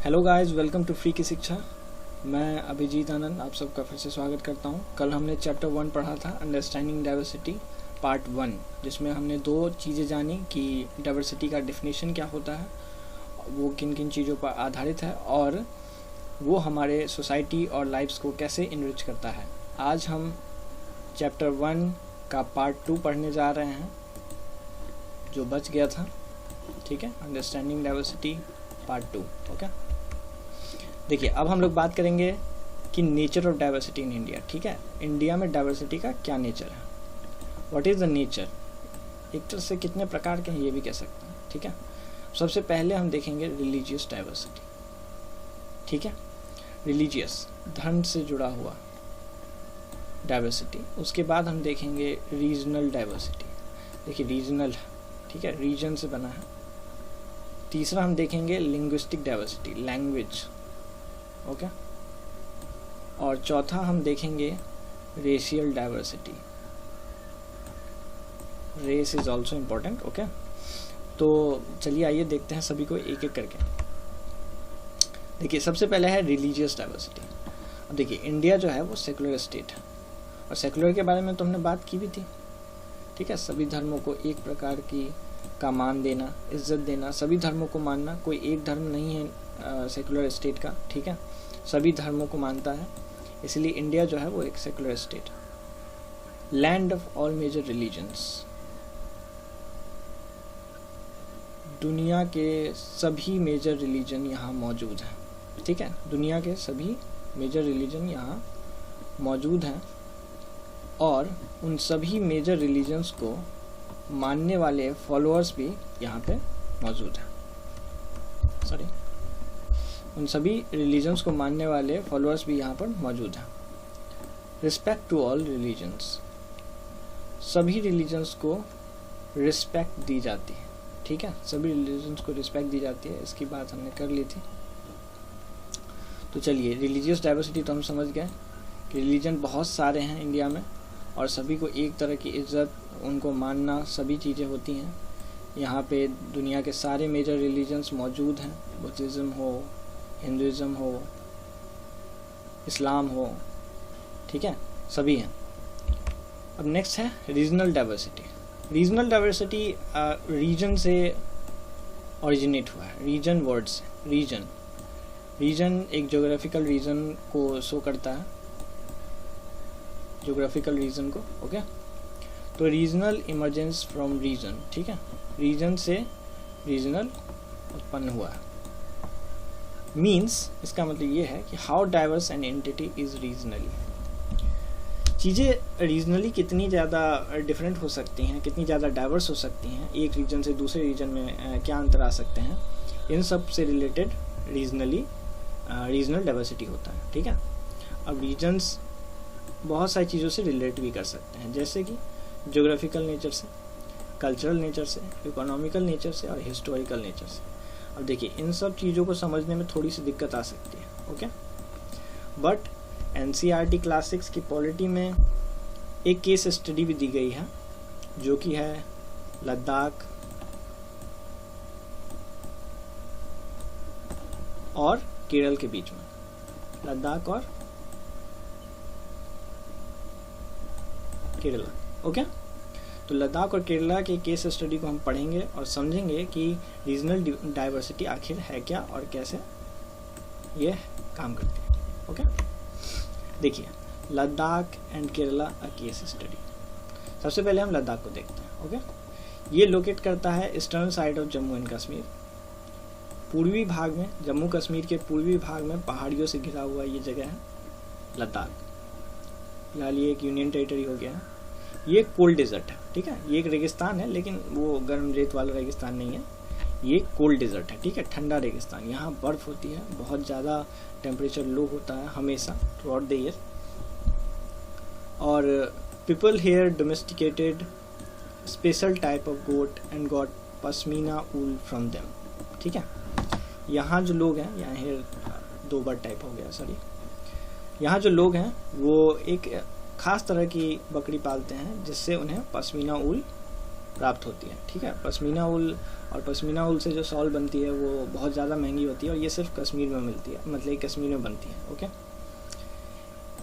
Hello guys, welcome to free की शिक्षा। मैं अभिजीत आनंद आप सबका फिर से स्वागत करता हूं। कल हमने चैप्टर 1 पढ़ा था, अंडरस्टैंडिंग डाइवर्सिटी पार्ट 1, जिसमें हमने दो चीज़ें जानी कि डाइवर्सिटी का डेफिनेशन क्या होता है, वो किन किन चीज़ों पर आधारित है और वो हमारे सोसाइटी और लाइफ्स को कैसे इनरिच करता है। आज हम चैप्टर 1 का पार्ट 2 पढ़ने जा रहे हैं, जो बच गया था। ठीक है, अंडरस्टैंडिंग डाइवर्सिटी पार्ट 2। ओके, देखिए अब हम लोग बात करेंगे कि nature of diversity in India. ठीक है, इंडिया में डाइवर्सिटी का क्या नेचर है, व्हाट इज़ द नेचर। एक तरह से कितने प्रकार के हैं ये भी कह सकते हैं। ठीक है, सबसे पहले हम देखेंगे रिलीजियस डाइवर्सिटी। ठीक है, रिलीजियस धर्म से जुड़ा हुआ डाइवर्सिटी। उसके बाद हम देखेंगे रीजनल डाइवर्सिटी। देखिए रीजनल, ठीक है, रीजन से बना है। तीसरा हम देखेंगे लिंग्विस्टिक डाइवर्सिटी, लैंग्वेज। ओके, और चौथा हम देखेंगे racial diversity, race is also important. Okay, तो चलिए आइए देखते हैं सभी को एक एक करके। देखिए सबसे पहले है रिलीजियस डाइवर्सिटी। अब देखिए इंडिया जो है वो सेकुलर स्टेट है, और सेकुलर के बारे में तो हमने बात की भी थी। ठीक है, सभी धर्मों को एक प्रकार की का मान देना, इज्जत देना, सभी धर्मों को मानना। कोई एक धर्म नहीं है सेकुलर स्टेट का। ठीक है, सभी धर्मों को मानता है, इसलिए इंडिया जो है वो एक सेकुलर स्टेट है। Land of all major religions, दुनिया के सभी मेजर रिलीजन यहाँ मौजूद हैं। ठीक है, दुनिया के सभी मेजर रिलीजन यहाँ मौजूद हैं, और उन सभी मेजर रिलीजन्स को मानने वाले फॉलोअर्स भी यहाँ पे मौजूद हैं। उन सभी रिलीजन्स को मानने वाले फॉलोअर्स भी यहाँ पर मौजूद हैं। रिस्पेक्ट टू ऑल रिलीजन्स, सभी रिलीजन्स को रिस्पेक्ट दी जाती है। ठीक है, सभी रिलीजन्स को रिस्पेक्ट दी जाती है, इसकी बात हमने कर ली थी। तो चलिए रिलीजियस डाइवर्सिटी तो हम समझ गए, रिलीजन बहुत सारे हैं इंडिया में, और सभी को एक तरह की इज्जत, उनको मानना, सभी चीज़ें होती हैं। यहाँ पे दुनिया के सारे मेजर रिलीजन्स मौजूद हैं, बुद्धिज़्म हो, हिंदुइज़्म हो, इस्लाम हो। ठीक है, सभी हैं। अब नेक्स्ट है regional diversity. Regional diversity region से ओरिजिनेट हुआ है, रीजन वर्ड से। रीजन एक ज्योग्राफिकल रीजन को शो करता है, ज्योग्राफिकल रीजन को। ओके, तो रीजनल इमर्जेंस फ्रॉम रीजन। ठीक है, रीजन से रीजनल उत्पन्न हुआ है। मीन्स इसका मतलब ये है कि how diverse an entity is regionally. चीज़ें रीजनली कितनी ज़्यादा डिफरेंट हो सकती हैं, कितनी ज़्यादा डाइवर्स हो सकती हैं, एक रीजन से दूसरे रीजन में क्या अंतर आ सकते हैं, इन सब से रिलेटेड रीजनल डाइवर्सिटी होता है। ठीक है, अब रीजन्स बहुत सारी चीज़ों से रिलेट भी कर सकते हैं, जैसे कि ज्योग्राफिकल नेचर से, कल्चरल नेचर से, इकोनॉमिकल नेचर से और हिस्टोरिकल नेचर से। अब देखिए इन सब चीज़ों को समझने में थोड़ी सी दिक्कत आ सकती है। ओके, बट एनसीईआरटी क्लास 6 की पॉलिटी में एक केस स्टडी भी दी गई है, जो कि है लद्दाख और केरल के बीच में। लद्दाख और केरला। ओके, तो लद्दाख और केरला के केस स्टडी को हम पढ़ेंगे और समझेंगे कि रीजनल डाइवर्सिटी आखिर है क्या और कैसे ये काम करती है। ओके, देखिए Ladakh and Kerala a case study. सबसे पहले हम लद्दाख को देखते हैं। ओके, ये लोकेट करता है eastern side of Jammu and Kashmir, पूर्वी भाग में, जम्मू कश्मीर के पूर्वी भाग में पहाड़ियों से घिरा हुआ ये जगह है लद्दाख। फिलहाल ये एक यूनियन टेरिटरी हो गया है। ये कोल्ड डेजर्ट है। ठीक है, ये एक रेगिस्तान है, लेकिन वो गर्म रेत वाला रेगिस्तान नहीं है, ये कोल्ड डेजर्ट है। ठीक है, ठंडा रेगिस्तान। यहाँ बर्फ़ होती है, बहुत ज़्यादा टेम्परेचर लो होता है हमेशा थ्रू आउट द ईयर, और people here domesticated special type of goat and got pashmina wool from them. ठीक है, यहाँ जो लोग हैं, यहाँ हेयर दो बार टाइप हो गया, सॉरी। यहाँ जो लोग हैं वो एक खास तरह की बकरी पालते हैं, जिससे उन्हें पश्मीना ऊल प्राप्त होती है। ठीक है, पश्मीना ऊल और पश्मीना ऊल से जो शॉल बनती है वो बहुत ज़्यादा महंगी होती है और ये सिर्फ कश्मीर में मिलती है, मतलब कश्मीर में बनती है। Okay,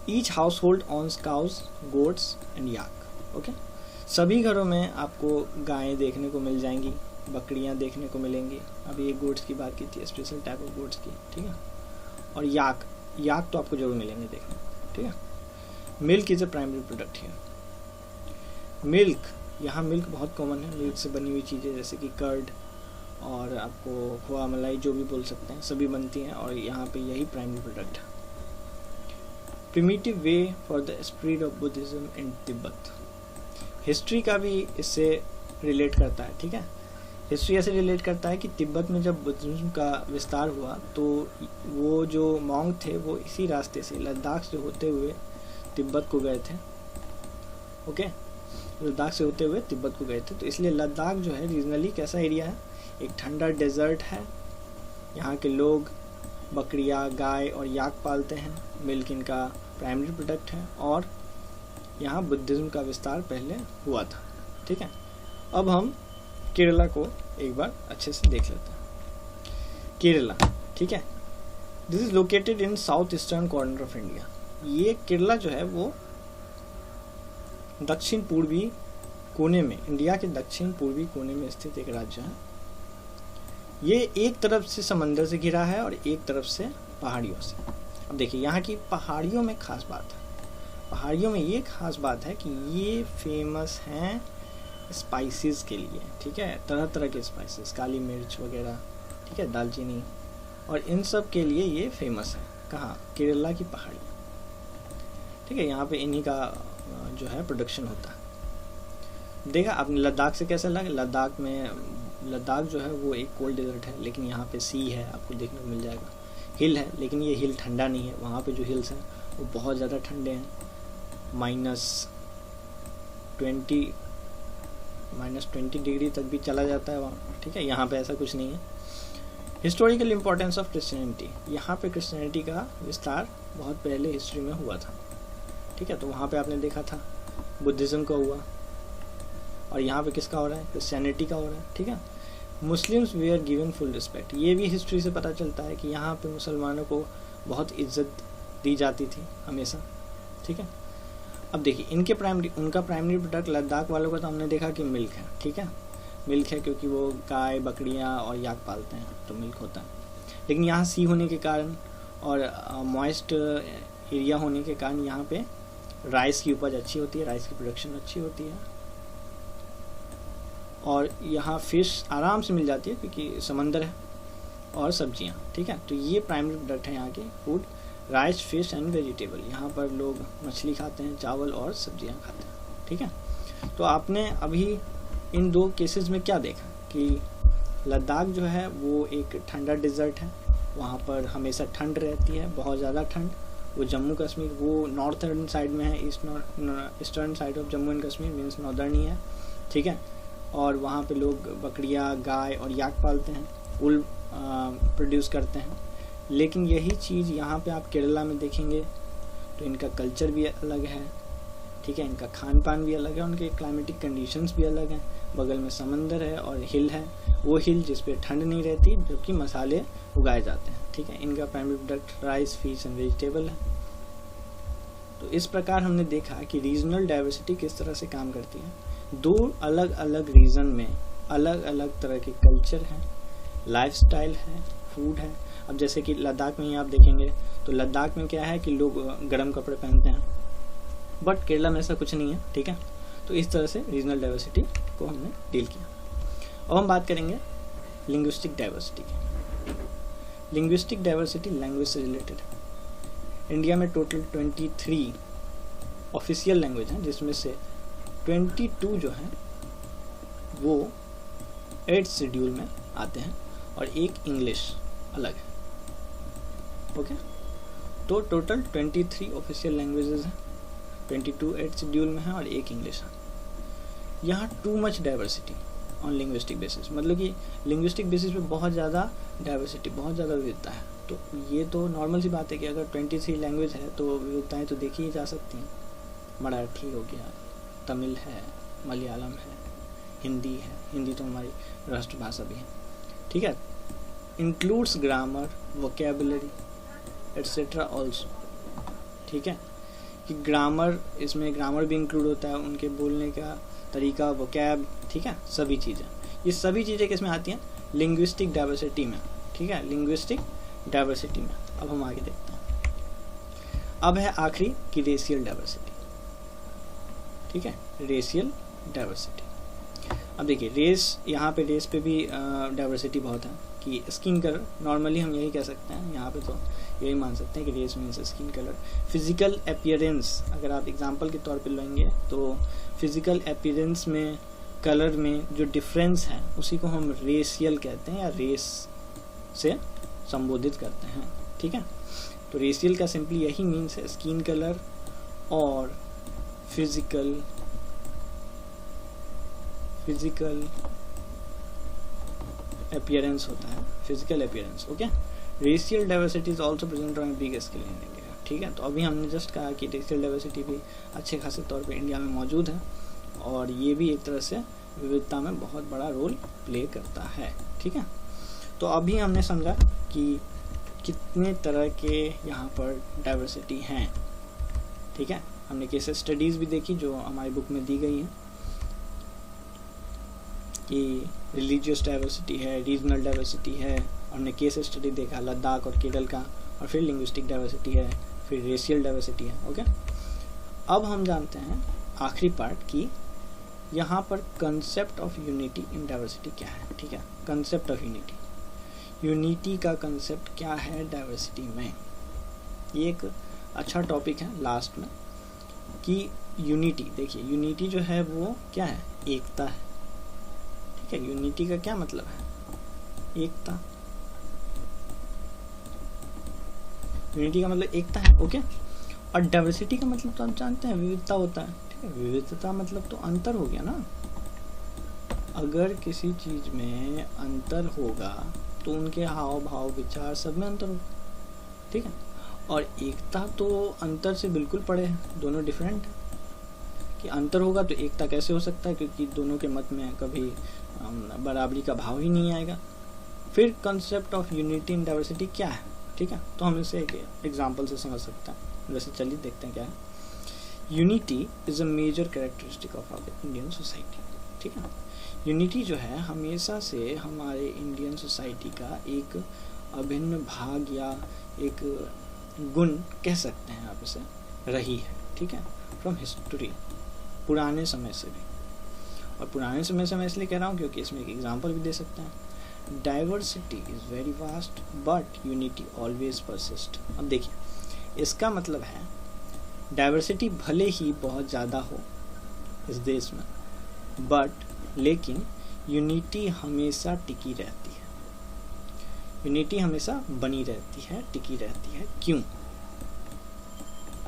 each household owns cows, goats and yak. Okay, सभी घरों में आपको गायें देखने को मिल जाएंगी, बकरियां देखने को मिलेंगी। अभी एक गोट्स की बात की थी, स्पेशल टाइप ऑफ गोट्स की। ठीक है, और याक तो आपको जरूर मिलेंगे देखने। ठीक है, milk is a primary product है। मिल्क, यहाँ मिल्क बहुत कॉमन है। मिल्क से बनी हुई चीज़ें जैसे कि कर्ड और आपको खोआ मलाई जो भी बोल सकते हैं, सभी बनती हैं और यहाँ पे यही प्राइमरी प्रोडक्ट है। Primitive way for the spread of Buddhism in Tibet. History का भी इससे रिलेट करता है। ठीक है, हिस्ट्री ऐसे रिलेट करता है कि तिब्बत में जब बुद्धिज्म का विस्तार हुआ तो वो जो मॉन्क थे वो इसी रास्ते से लद्दाख से होते हुए तिब्बत को गए थे। ओके, लद्दाख से होते हुए तिब्बत को गए थे, तो इसलिए लद्दाख जो है रीजनली कैसा एरिया है, एक ठंडा डेजर्ट है। यहाँ के लोग बकरियाँ, गाय और याक पालते हैं। मिल्क इनका प्राइमरी प्रोडक्ट है और यहाँ बुद्धिज्म का विस्तार पहले हुआ था। ठीक है, अब हम केरला को एक बार अच्छे से देख लेते हैं। केरला, ठीक है, this is located in south eastern corner of India. ये केरला जो है वो दक्षिण पूर्वी कोने में, इंडिया के दक्षिण पूर्वी कोने में स्थित एक राज्य है। ये एक तरफ से समंदर से घिरा है और एक तरफ से पहाड़ियों से। अब देखिए यहाँ की पहाड़ियों में खास बात है, पहाड़ियों में ये खास बात है कि ये फेमस हैं स्पाइसेस के लिए। ठीक है, तरह तरह के स्पाइसेस, काली मिर्च वगैरह, ठीक है, दालचीनी, और इन सब के लिए ये फेमस है। कहाँ? केरला की पहाड़ी। ठीक है, यहाँ पे इन्हीं का जो है प्रोडक्शन होता है। देखा आपने लद्दाख से कैसा लगा? लद्दाख जो है वो एक कोल्ड डेजर्ट है, लेकिन यहाँ पे सी है, आपको देखने को मिल जाएगा। हिल है, लेकिन ये हिल ठंडा नहीं है। वहाँ पे जो हिल्स हैं वो बहुत ज़्यादा ठंडे हैं, -20 डिग्री तक भी चला जाता है वहाँ। ठीक है, यहाँ पे ऐसा कुछ नहीं है। हिस्टोरिकल इम्पोर्टेंस ऑफ क्रिश्चियनिटी, यहाँ पे क्रिश्चियनिटी का विस्तार बहुत पहले हिस्ट्री में हुआ था। ठीक है, तो वहाँ पे आपने देखा था बुद्धिज़्म का हुआ, और यहाँ पे किसका हो रहा है? क्रिश्चियनिटी का हो रहा है। ठीक है, Muslims they are given full respect, ये भी हिस्ट्री से पता चलता है कि यहाँ पे मुसलमानों को बहुत इज्जत दी जाती थी हमेशा। ठीक है, अब देखिए उनका प्राइमरी प्रोडक्ट लद्दाख वालों का तो हमने देखा कि मिल्क है। ठीक है, मिल्क है क्योंकि वो गाय, बकरियाँ और याक पालते हैं तो मिल्क होता है। लेकिन यहाँ सी होने के कारण और मॉइस्ट एरिया होने के कारण यहाँ पे राइस की उपज अच्छी होती है, राइस की प्रोडक्शन अच्छी होती है, और यहाँ फिश आराम से मिल जाती है क्योंकि समंदर है, और सब्जियाँ। ठीक है, तो ये प्राइमरी प्रोडक्ट है यहाँ के food, rice, fish and vegetable. यहाँ पर लोग मछली खाते हैं, चावल और सब्जियाँ खाते हैं। ठीक है, तो आपने अभी इन दो केसेस में क्या देखा कि लद्दाख जो है वो एक ठंडा डेजर्ट है, वहाँ पर हमेशा ठंड रहती है, बहुत ज़्यादा ठंड। वो जम्मू कश्मीर वो नॉर्थर्न साइड में है, eastern side of Jammu and Kashmir means northern ही है। ठीक है, और वहाँ पे लोग बकरियाँ, गाय और याक पालते हैं, ऊल प्रोड्यूस करते हैं। लेकिन यही चीज़ यहाँ पे आप केरला में देखेंगे तो इनका कल्चर भी अलग है। ठीक है, इनका खान पान भी अलग है, उनके क्लाइमेटिक कंडीशंस भी अलग हैं। बगल में समंदर है और हिल है, वो हिल जिस पे ठंड नहीं रहती, जबकि मसाले उगाए जाते हैं। ठीक है, इनका primary product rice, fish and vegetable है। तो इस प्रकार हमने देखा कि रीजनल डाइवर्सिटी किस तरह से काम करती है। दो अलग अलग रीजन में अलग अलग तरह के कल्चर हैं, लाइफस्टाइल है, फूड है। अब जैसे कि लद्दाख में ही आप देखेंगे तो लद्दाख में क्या है कि लोग गर्म कपड़े पहनते हैं, बट केरला में ऐसा कुछ नहीं है। ठीक है, तो इस तरह से रीजनल डाइवर्सिटी को हमने डील किया। अब हम बात करेंगे लिंग्विस्टिक डाइवर्सिटी की। लिंग्विस्टिक डाइवर्सिटी लैंग्वेज से रिलेटेड है। इंडिया में टोटल 23 ऑफिशियल लैंग्वेज हैं, जिसमें से 22 जो हैं वो 8th शेड्यूल में आते हैं और एक इंग्लिश अलग है। ओके, तो टोटल 23 ऑफिशियल लैंग्वेजेस हैं, 22 8th शेड्यूल में है और एक इंग्लिश है। यहाँ too much diversity on linguistic basis, मतलब कि लिंग्विस्टिक बेसिस पे बहुत ज़्यादा डाइवर्सिटी, बहुत ज़्यादा विविधता है। तो ये तो नॉर्मल सी बात है कि अगर 23 लैंग्वेज है तो विविधताएँ तो देखी ही जा सकती हैं। मराठी हो गया, तमिल है, मलयालम है, हिंदी है, हिंदी तो हमारी राष्ट्रभाषा भी है, ठीक है। Includes grammar, vocabulary etcetera also, ठीक है, कि ग्रामर, इसमें ग्रामर भी इंक्लूड होता है, उनके बोलने का तरीका, वोकैब, ठीक है, सभी चीज़ें, ये सभी चीज़ें किस में आती हैं, लिंग्विस्टिक डाइवर्सिटी में, ठीक है, लिंग्विस्टिक डाइवर्सिटी में। अब हम आगे देखते हैं। अब है आखिरी की रेशियल डाइवर्सिटी, ठीक है, रेशियल डाइवर्सिटी। अब देखिए रेस, यहाँ पे रेस पे भी डाइवर्सिटी बहुत है कि स्किन कलर, नॉर्मली हम यही कह सकते हैं, यहाँ पे तो यही मान सकते हैं कि race means skin colour. Physical appearance, अगर आप एग्जांपल के तौर पे लेंगे तो फिजिकल अपीयरेंस में, कलर में जो डिफरेंस है उसी को हम रेशियल कहते हैं या रेस से संबोधित करते हैं, ठीक है। तो रेशियल का सिंपली यही मीन्स है स्किन कलर और फिजिकल अपीयरेंस होता है, physical appearance, okay. Racial diversity is also present on big scale in India, ठीक है। तो अभी हमने जस्ट कहा कि रेशियल डाइवर्सिटी भी अच्छे खासे तौर पे इंडिया में मौजूद है और ये भी एक तरह से विविधता में बहुत बड़ा रोल प्ले करता है, ठीक है। तो अभी हमने समझा कि कितने तरह के यहाँ पर डाइवर्सिटी हैं, ठीक है। हमने केस स्टडीज़ भी देखी जो हमारी बुक में दी गई हैं कि रिलीजियस डाइवर्सिटी है, रीजनल डाइवर्सिटी है, हमने केस स्टडी देखा लद्दाख और केरल का, और फिर लिंग्विस्टिक डाइवर्सिटी है, फिर रेशियल डाइवर्सिटी है, ओके। अब हम जानते हैं आखिरी पार्ट की यहाँ पर concept of unity in diversity क्या है, ठीक है। कंसेप्ट ऑफ यूनिटी का कंसेप्ट क्या है डाइवर्सिटी में, ये एक अच्छा टॉपिक है लास्ट में कि यूनिटी। देखिए यूनिटी जो है वो क्या है, एकता है, ठीक है। यूनिटी का क्या मतलब है, एकता, यूनिटी का मतलब एकता है, ओके। और डाइवर्सिटी का मतलब तो हम जानते हैं विविधता होता है, ठीक है। विविधता मतलब तो अंतर हो गया ना, अगर किसी चीज में अंतर होगा तो उनके हाव भाव विचार सब में अंतर होगा, ठीक है। और एकता तो अंतर से बिल्कुल परे है, दोनों डिफरेंट है। कि अंतर होगा तो एकता कैसे हो सकता है, क्योंकि दोनों के मत में कभी बराबरी का भाव ही नहीं आएगा। फिर concept of unity in diversity क्या है, ठीक है। तो हम इसे एक एग्जांपल से समझ सकते हैं। वैसे चलिए देखते हैं क्या है। Unity is a major characteristic of our Indian society, ठीक है। यूनिटी जो है हमेशा से हमारे इंडियन सोसाइटी का एक अभिन्न भाग या एक गुण कह सकते हैं आप इसे, रही है, ठीक है। फ्रॉम हिस्ट्री, पुराने समय से भी, और पुराने समय से मैं इसलिए कह रहा हूँ क्योंकि इसमें एक एग्जांपल भी दे सकते हैं। Diversity is very vast but unity always persist. अब देखिए इसका मतलब है डाइवर्सिटी भले ही बहुत ज़्यादा हो इस देश में, बट लेकिन यूनिटी हमेशा टिकी रहती है, यूनिटी हमेशा बनी रहती है, टिकी रहती है। क्यों?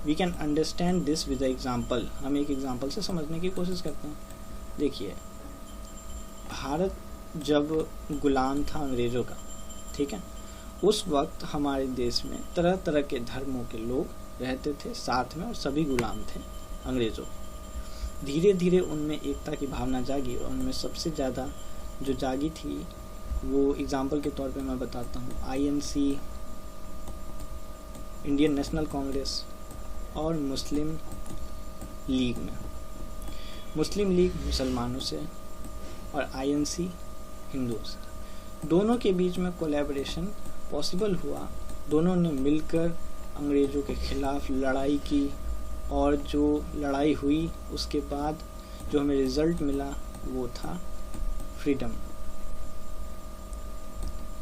We can understand this with example. हम एक एग्जाम्पल से समझने की कोशिश करते हैं। देखिए भारत जब गुलाम था अंग्रेज़ों का, ठीक है, उस वक्त हमारे देश में तरह तरह के धर्मों के लोग रहते थे साथ में और सभी गुलाम थे अंग्रेज़ों। धीरे धीरे उनमें एकता की भावना जागी और उनमें सबसे ज़्यादा जो जागी थी वो एग्जाम्पल के तौर पे मैं बताता हूँ INC, इंडियन नेशनल कांग्रेस और मुस्लिम लीग में। मुस्लिम लीग मुसलमानों से और INC हिंदुओं से, दोनों के बीच में कोलैबोरेशन पॉसिबल हुआ। दोनों ने मिलकर अंग्रेज़ों के खिलाफ लड़ाई की और जो लड़ाई हुई उसके बाद जो हमें रिजल्ट मिला वो था फ्रीडम।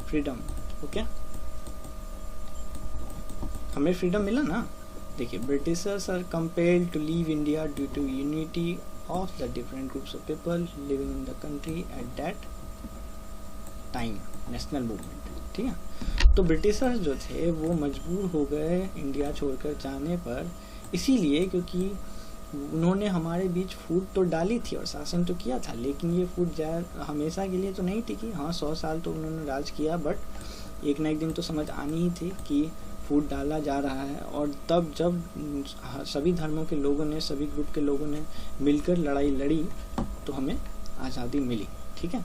फ्रीडम, ओके, हमें फ्रीडम मिला ना। देखिए Britishers are compelled to leave India due to unity of the different groups of people living in the country at that time, national movement, ठीक है। तो ब्रिटिशर्स जो थे वो मजबूर हो गए इंडिया छोड़कर जाने पर, इसीलिए क्योंकि उन्होंने हमारे बीच फूट तो डाली थी और शासन तो किया था, लेकिन ये फूट हमेशा के लिए तो नहीं टिकी। हाँ 100 साल तो उन्होंने राज किया, बट एक ना एक दिन तो समझ आनी ही थी कि फूट डाला जा रहा है। और तब जब सभी धर्मों के लोगों ने, सभी ग्रुप के लोगों ने मिलकर लड़ाई लड़ी तो हमें आज़ादी मिली। ठीक है,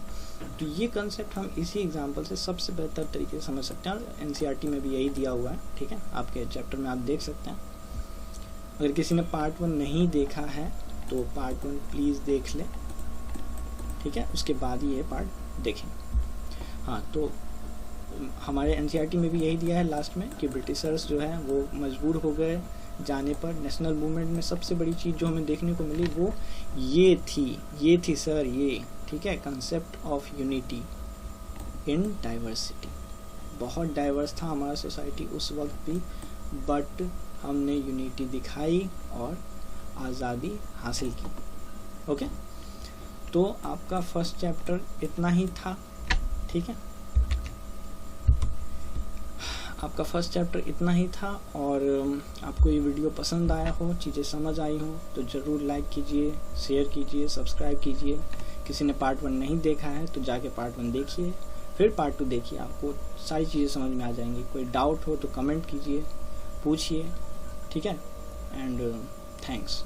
तो ये कंसेप्ट हम इसी एग्जांपल से सबसे बेहतर तरीके से समझ सकते हैं, और एनसीईआरटी में भी यही दिया हुआ है। ठीक है, आपके चैप्टर में आप देख सकते हैं। अगर किसी ने पार्ट 1 नहीं देखा है तो पार्ट 1 प्लीज़ देख ले। ठीक है, उसके बाद ही ये पार्ट देखें। हाँ, तो हमारे एनसीईआरटी में भी यही दिया है लास्ट में कि ब्रिटिशर्स जो है वो मजबूर हो गए जाने पर। नेशनल मूवमेंट में सबसे बड़ी चीज़ जो हमें देखने को मिली वो ये थी सर, ये। ठीक है, concept of unity in diversity. बहुत डाइवर्स था हमारा सोसाइटी उस वक्त भी, बट हमने यूनिटी दिखाई और आज़ादी हासिल की। ओके, तो आपका फर्स्ट चैप्टर इतना ही था। ठीक है, आपका फर्स्ट चैप्टर इतना ही था, और आपको ये वीडियो पसंद आया हो, चीज़ें समझ आई हो, तो ज़रूर लाइक कीजिए, शेयर कीजिए, सब्सक्राइब कीजिए। किसी ने पार्ट 1 नहीं देखा है तो जाके पार्ट 1 देखिए, फिर पार्ट 2 देखिए, आपको सारी चीज़ें समझ में आ जाएंगी। कोई डाउट हो तो कमेंट कीजिए, पूछिए। ठीक है, एंड थैंक्स।